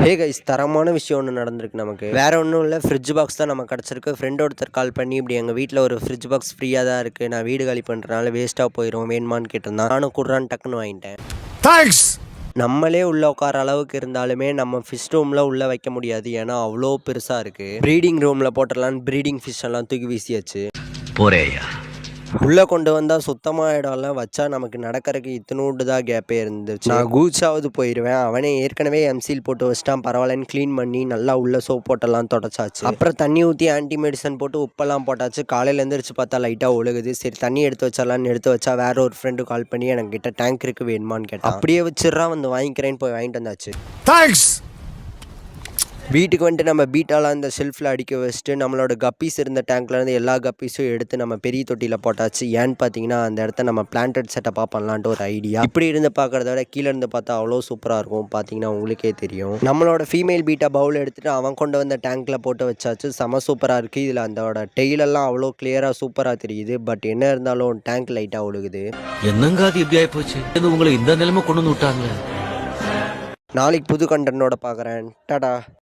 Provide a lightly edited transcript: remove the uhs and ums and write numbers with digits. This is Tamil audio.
ஹே கைஸ், தரமான விஷயம் ஒன்று நடந்திருக்கு நமக்கு. வேற ஒன்றும் இல்லை, ஃப்ரிட்ஜ் பாக்ஸ் தான் நமக்கு கிடச்சிருக்கு. ஃப்ரெண்ட் ஒருத்தர் கால் பண்ணி இப்படி எங்கள் வீட்டில் ஒரு ஃப்ரிட்ஜ் பாக்ஸ் ஃப்ரீயாக தான் இருக்குது, நான் வீடு காலி பண்ணுறதுனால வேஸ்ட்டாக போயிடும், வேணுமான்னு கேட்டிருந்தான். நானும் குடுறான்னு டக்குன்னு வாங்கிட்டேன். தேங்க்ஸ். நம்மளே உள்ளே உட்கார அளவுக்கு இருந்தாலுமே நம்ம ஃபிஷ் ரூமில் உள்ளே வைக்க முடியாது, ஏன்னா அவ்வளோ பெருசாக இருக்குது. ப்ரீடிங் ரூமில் போட்டுடலான்னு ப்ரீடிங் ஃபிஷ் எல்லாம் தூக்கி வீசியாச்சு. போறேயா உள்ளே கொண்டு வந்தால் சுத்தமாக இடம்லாம் வச்சா நமக்கு நடக்கிறதுக்கு இத்தினூண்டு தான் கேப்பே இருந்துச்சு. நான் கூச்சாவது போயிடுவேன். அவனே ஏற்கனவே எம்சில் போட்டு வச்சிட்டான், பரவாயில்லன்னு க்ளீன் பண்ணி நல்லா உள்ள சோப் போட்டெல்லாம் தொடச்சாச்சு. அப்புறம் தண்ணி ஊற்றி ஆன்டி மெடிசன் போட்டு உப்பெல்லாம் போட்டாச்சு. காலையில் எழுந்திரிச்சு பார்த்தா லைட்டாக ஒழுகுது. சரி தண்ணி எடுத்து வச்சிடலான்னு எடுத்து வச்சா வேற ஒரு ஃப்ரெண்டு கால் பண்ணி என்கிட்ட டேங்க் இருக்கு வேணுமான்னு கேட்டான். அப்படியே வச்சிடறா, வந்து வாங்கிக்கிறேன்னு போய் வாங்கிட்டு வந்தாச்சு. தேங்க்ஸ். வீட்டுக்கு வந்துட்டு நம்ம பீட்டாலாம் இந்த ஷெல்ஃபில் அடிக்க வச்சுட்டு நம்மளோட கப்பீஸ் இருந்த டேங்க்லேருந்து எல்லா கப்பீஸும் எடுத்து நம்ம பெரிய தொட்டியில் போட்டாச்சு. ஏன்னு பார்த்தீங்கன்னா அந்த இடத்த நம்ம பிளான்டட் செட்டப்பாக பண்ணலான்ட்டு ஒரு ஐடியா. இப்படி இருந்து பார்க்குறத விட கீழே இருந்து பார்த்தா அவ்வளோ சூப்பராக இருக்கும். பார்த்தீங்கன்னா உங்களுக்கே தெரியும். நம்மளோட ஃபீமேல் பீட்டா பவுல் எடுத்துகிட்டு அவன் கொண்டு வந்த டேங்க்கில் போட்டு வச்சாச்சு. செம சூப்பராக இருக்குது. இதில் அதோட டெய்லெல்லாம் அவ்வளோ கிளியராக சூப்பராக தெரியுது. பட் என்ன இருந்தாலும் டேங்க் லைட்டாக ஒழுகுது. என்னங்க அது எப்படி ஆயிப்போச்சு? உங்களை இந்த நிலைமை கொண்டு வந்து விட்டாங்க. நாளைக்கு புது கண்டனோட பார்க்குறேன். டாடா.